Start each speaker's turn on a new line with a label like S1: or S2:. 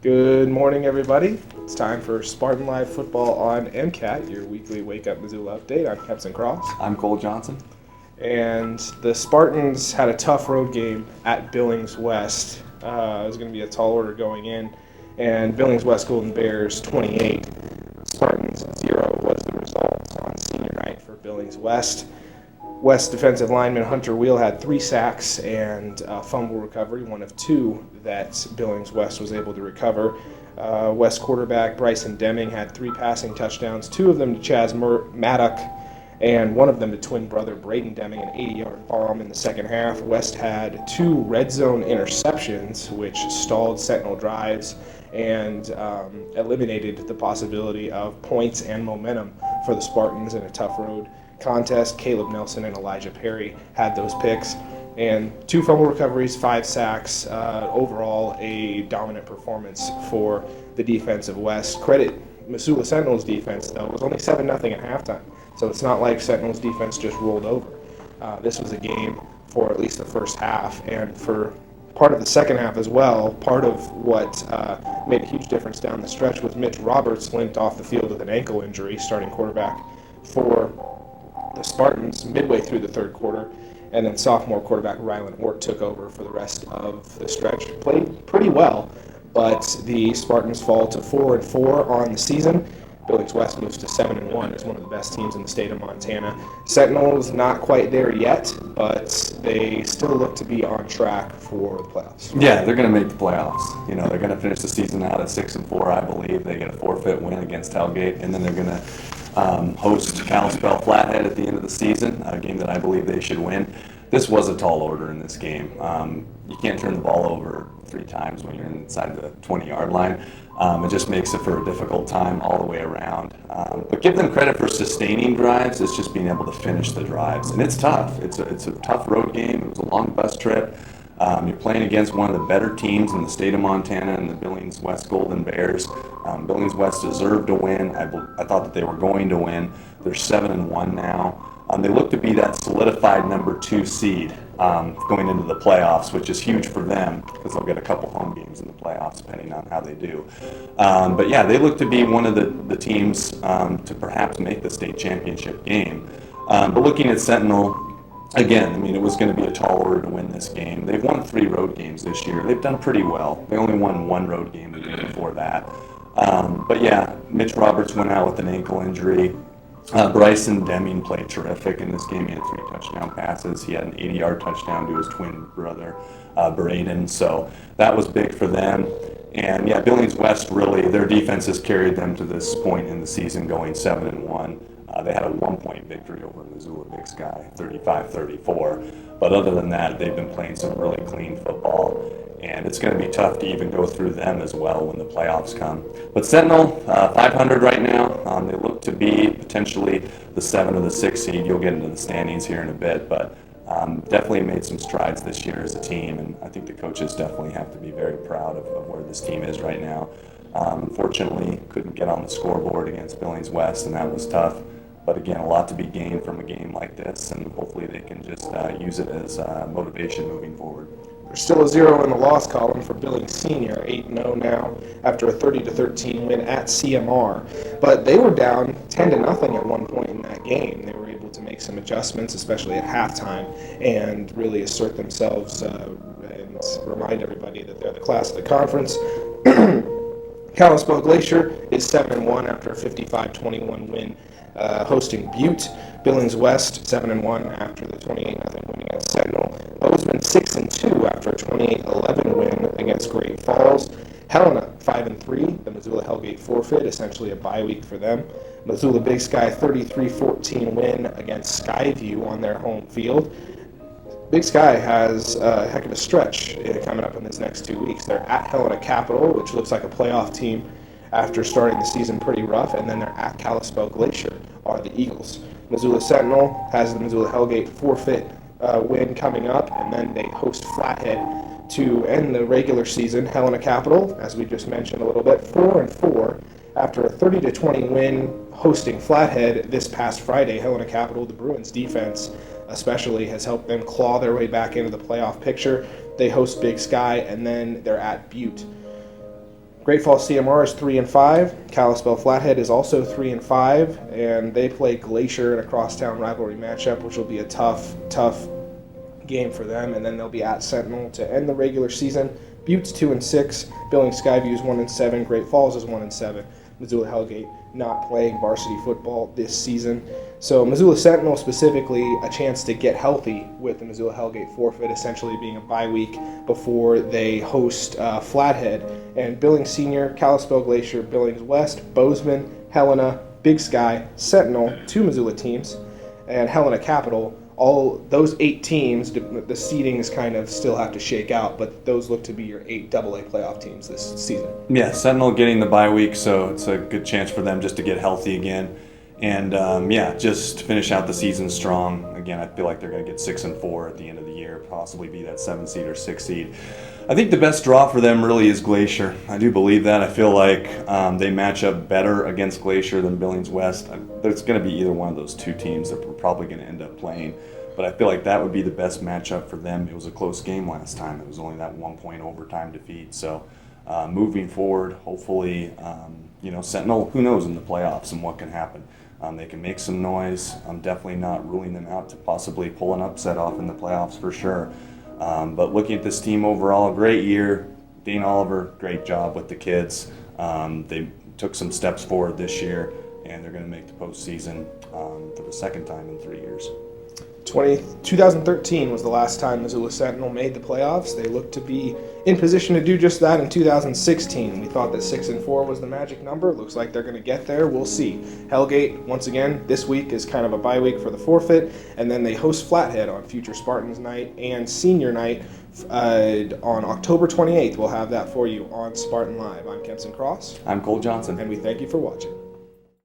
S1: Good morning, everybody. It's time for Spartan Live Football on MCAT, your weekly Wake Up Missoula update. I'm Kempson Cross.
S2: I'm Cole Johnson.
S1: And the Spartans had a tough road game at Billings West. It was going to be a tall order going in. And Billings West Golden Bears 28, Spartans 0 was the result on senior night for Billings West. West defensive lineman Hunter Wheel had 3 sacks and a fumble recovery, one of 2 that Billings West was able to recover. West quarterback Bryson Deming had 3 passing touchdowns, 2 of them to Chaz Maddock, and one of them to twin brother Braden Deming, an 80-yard bomb in the second half. West had 2 red zone interceptions, which stalled Sentinel drives and eliminated the possibility of points and momentum for the Spartans in a tough road contest. Caleb Nelson and Elijah Perry had those picks, and 2 fumble recoveries, 5 sacks. Overall, a dominant performance for the defense of West. Credit Missoula Sentinel's defense, though. It was only 7-0 at halftime, so it's not like Sentinel's defense just rolled over. This was a game for at least the first half, and for part of the second half as well. Part of what made a huge difference down the stretch was Mitch Roberts limped off the field with an ankle injury, starting quarterback for the Spartans midway through the third quarter, and then sophomore quarterback Rylan Hort took over for the rest of the stretch. Played pretty well, but the Spartans fall to 4-4 on the season. Billings West moves to 7-1 as one of the best teams in the state of Montana. Sentinel's not quite there yet, but they still look to be on track for the playoffs.
S2: Yeah, they're going to make the playoffs. They're going to finish the season out at 6-4, I believe. They get a forfeit win against Hellgate, and then they're going to host Kalispell Flathead at the end of the season, a game that I believe they should win. This was a tall order in this game. You can't turn the ball over 3 times when you're inside the 20-yard line. It just makes it for a difficult time all the way around. But give them credit for sustaining drives. It's just being able to finish the drives. And it's tough. It's a tough road game. It was a long bus trip. You're playing against one of the better teams in the state of Montana and the Billings West Golden Bears. Billings West deserved to win. I thought that they were going to win. They're 7-1 now. They look to be that solidified number 2 seed going into the playoffs, which is huge for them because they'll get a couple home games in the playoffs depending on how they do. But yeah, they look to be one of the teams to perhaps make the state championship game. But looking at Sentinel, again, it was going to be a tall order to win this game. They've won 3 road games this year. They've done pretty well. They only won 1 road game the year before that. But yeah, Mitch Roberts went out with an ankle injury. Bryson Deming played terrific in this game. He had 3 touchdown passes. He had an 80-yard touchdown to his twin brother, Braden. So that was big for them. And yeah, Billings West really, their defense has carried them to this point in the season, going 7-1. They had a 1-point victory over Missoula Big Sky, 35-34. But other than that, they've been playing some really clean football. And it's going to be tough to even go through them as well when the playoffs come. But Sentinel, 500 right now. They look to be potentially the 7 or the 6 seed. You'll get into the standings here in a bit, but definitely made some strides this year as a team, and I think the coaches definitely have to be very proud of where this team is right now. Unfortunately, couldn't get on the scoreboard against Billings West, and that was tough. But again, a lot to be gained from a game like this, and hopefully they can just use it as motivation moving forward.
S1: There's still a 0 in the loss column for Billings Senior, 8-0 now after a 30-13 win at CMR. But they were down 10-0 at one point in that game. They were able to make some adjustments, especially at halftime, and really assert themselves and remind everybody that they're the class of the conference. Kalispell Glacier is 7-1 after a 55-21 win hosting Butte. Billings West 7-1 after the 28-0 win against Sentinel. Bozeman 6-2 after a 28-11 win against Great Falls. Helena 5-3. The Missoula Hellgate forfeit, essentially a bye week for them. Missoula Big Sky 33-14 win against Skyview on their home field. Big Sky has a heck of a stretch coming up in these next 2 weeks. They're at Helena Capital, which looks like a playoff team after starting the season pretty rough, and then they're at Kalispell Glacier, are the Eagles. Missoula Sentinel has the Missoula Hellgate forfeit win coming up, and then they host Flathead to end the regular season. Helena Capital, as we just mentioned a little bit, 4-4 after a 30-20 win hosting Flathead this past Friday. Helena Capital, the Bruins defense especially, has helped them claw their way back into the playoff picture. They host Big Sky, and then they're at Butte. Great Falls CMR is 3-5. Kalispell Flathead is also 3-5, and they play Glacier in a crosstown rivalry matchup, which will be a tough game for them. And then they'll be at Sentinel to end the regular season. Butte's 2-6. Billings Skyview is 1-7. Great Falls is 1-7. Missoula Hellgate not playing varsity football this season. So Missoula Sentinel specifically a chance to get healthy with the Missoula Hellgate forfeit essentially being a bye week before they host Flathead. And Billings Senior, Kalispell Glacier, Billings West, Bozeman, Helena, Big Sky, Sentinel, 2 Missoula teams, and Helena Capital. All those 8 teams, the seedings kind of still have to shake out, but those look to be your 8 AA playoff teams this season.
S2: Yeah, Sentinel getting the bye week, so it's a good chance for them just to get healthy again. And just finish out the season strong. Again, I feel like they're going to get 6-4 at the end of the year, possibly be that 7 seed or 6 seed. I think the best draw for them really is Glacier. I do believe that. I feel like they match up better against Glacier than Billings West. There's going to be either one of those 2 teams that we're probably going to end up playing. But I feel like that would be the best matchup for them. It was a close game last time. It was only that 1-point overtime defeat. So moving forward, hopefully, Sentinel, who knows in the playoffs and what can happen. They can make some noise. I'm definitely not ruling them out to possibly pull an upset off in the playoffs for sure. But looking at this team overall, great year. Dean Oliver, great job with the kids. They took some steps forward this year, and they're going to make the postseason for the second time in 3 years.
S1: 2013 was the last time Missoula Sentinel made the playoffs. They looked to be in position to do just that in 2016. We thought that 6-4 was the magic number. Looks like they're going to get there. We'll see. Hellgate, once again, this week is kind of a bye week for the forfeit, and then they host Flathead on Future Spartans Night and Senior Night on October 28th. We'll have that for you on Spartan Live. I'm Kempson Cross.
S2: I'm Cole Johnson.
S1: And we thank you for watching.